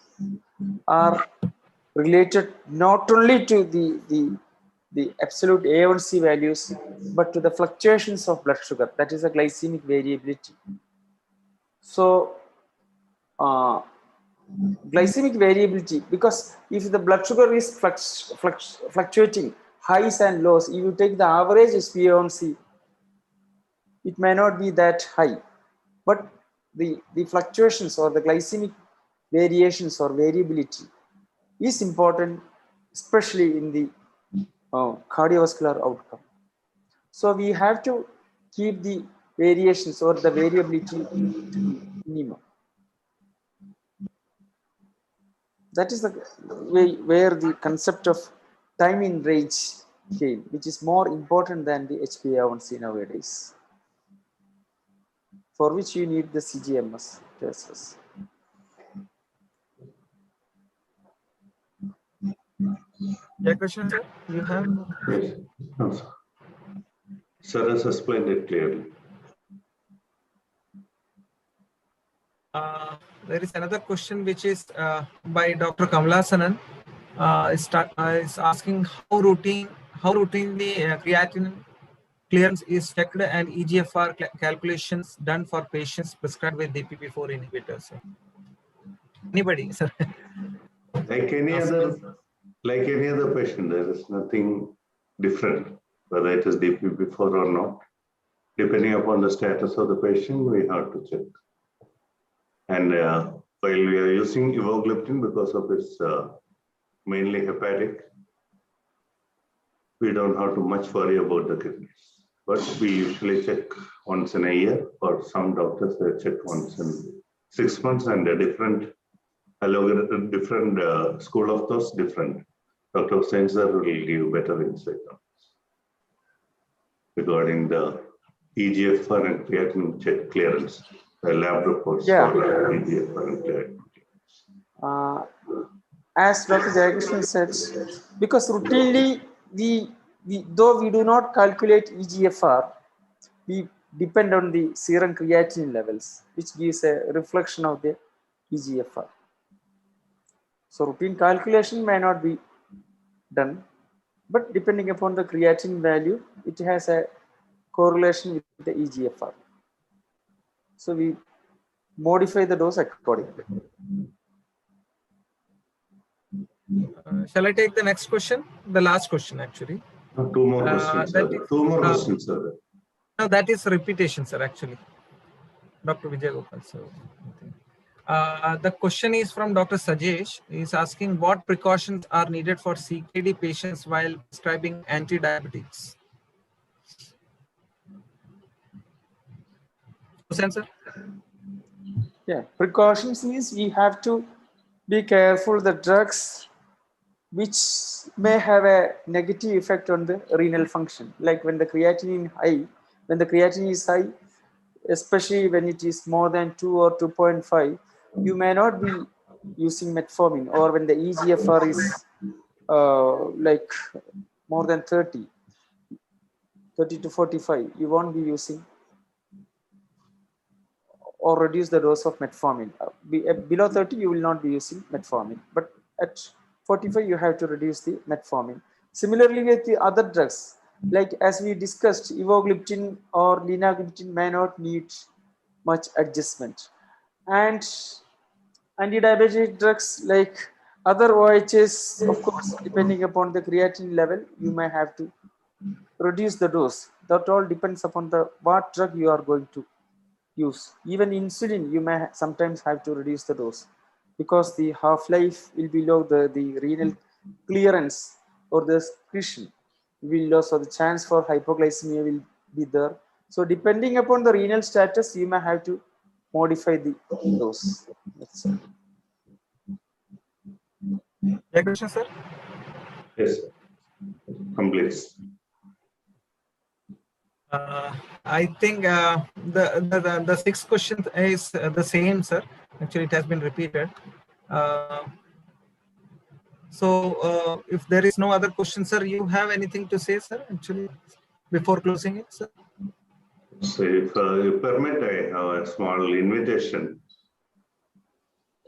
are related not only to the absolute A1C values, but to the fluctuations of blood sugar, that is a glycemic variability. So glycemic variability, because if the blood sugar is fluctuating highs and lows, if you take the average HbA1c, it may not be that high, but the fluctuations or the glycemic variations or variability is important, especially in the cardiovascular outcome. So we have to keep the variations or the variability minimum. That is the way where the concept of time in range came, which is more important than the HbA1c nowadays, for which you need the CGMS tests. Yeah, question, sir. You have? Yes. No, sir. Sir has explained it clearly. There is another question which is by Dr. Kamalasanan. Is asking how routinely creatinine clearance is checked and EGFR calculations done for patients prescribed with DPP-4 inhibitors. Anybody, sir? Like any other patient, there is nothing different, whether it is DPP-4 or not. Depending upon the status of the patient, we have to check. And while we are using Evogliptin because of its mainly hepatic, we don't have to much worry about the kidneys. But we usually check once in a year, or some doctors they check once in 6 months, and a different school of thoughts, different. Dr. Sensor will give better insight on this regarding the EGFR and creatinine check clearance, the lab reports for EGFR and creatinine. As Dr. Jayakrishnan said, because routinely though we do not calculate EGFR, we depend on the serum creatinine levels, which gives a reflection of the EGFR. So routine calculation may not be done, but depending upon the creatinine value, it has a correlation with the EGFR. So we modify the dose accordingly. Shall I take the next question? The last question, actually. Two more questions, sir. Two more questions, sir. No, that is repetition, sir, actually. Dr. Vijay Gopal, sir. The question is from Dr. Sajesh. He's asking what precautions are needed for CKD patients while prescribing anti-diabetics. Sir? Yeah, precautions means we have to be careful the drugs which may have a negative effect on the renal function, like when the creatinine is high, especially when it is more than 2 or 2.5, you may not be using metformin, or when the EGFR is like more than 30 to 45, you won't be using or reduce the dose of metformin. below 30 you will not be using metformin, but at 45 you have to reduce the metformin. Similarly with the other drugs, like as we discussed, evogliptin or linagliptin may not need much adjustment, and anti-diabetic drugs like other OHs, of course, depending upon the creatinine level, you may have to reduce the dose. That all depends upon the what drug you are going to use. Even insulin, you may sometimes have to reduce the dose because the half-life will be low, the renal clearance or the excretion will low, so the chance for hypoglycemia will be there. So depending upon the renal status, you may have to modify the dose. That's it. Question, sir? Yes, complete. I think the sixth question is the same, sir. Actually, it has been repeated. So if there is no other question, sir, you have anything to say, sir, actually, before closing it, sir? So if you permit, I have a small invitation.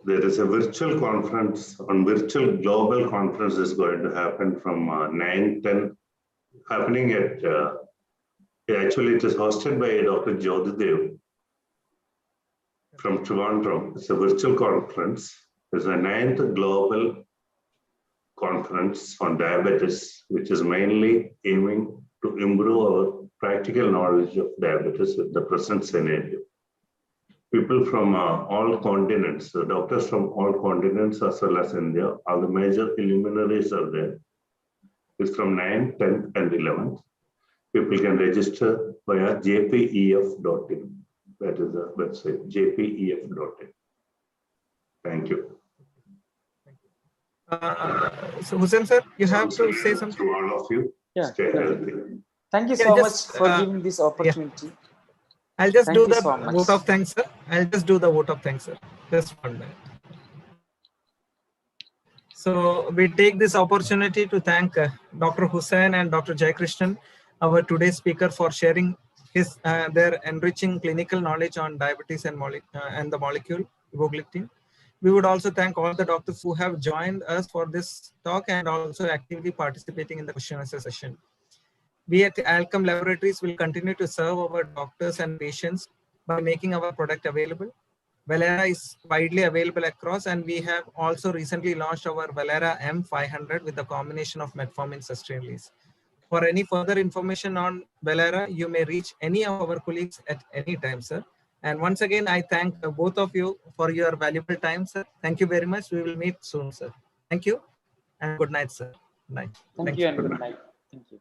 There is a virtual conference, virtual global conference is going to happen from 9-10, happening at, actually it is hosted by Dr. Jyotidev from Toronto. It's a virtual conference. It's the 9th global conference on diabetes, which is mainly aiming to improve our practical knowledge of diabetes with the present scenario. People from all continents, so doctors from all continents as well as India, all the major luminaries are there. It's from 9th, 10th, and 11th. People can register via jpef.in. That is the website, jpef.in. Thank you. So Hussain, sir, you have to say something. To all of you. Yeah. Stay healthy. Thank you so much for giving this opportunity. I'll just Thank do you the so much. vote of thanks, sir. I'll just do the vote of thanks, sir. Just 1 minute. So we take this opportunity to thank Dr. Hussain and Dr. Jaykrishnan, our today's speaker, for sharing their enriching clinical knowledge on diabetes and the molecule evogliptin. We would also thank all the doctors who have joined us for this talk and also actively participating in the question and answer session. We at Alchem Laboratories will continue to serve our doctors and patients by making our product available. Valera is widely available across, and we have also recently launched our Valera M500 with the combination of metformin sustained release. For any further information on Valera, you may reach any of our colleagues at any time, sir. And once again, I thank both of you for your valuable time, sir. Thank you very much. We will meet soon, sir. Thank you and good night, sir. Good night. Thank you and good night. Thank you.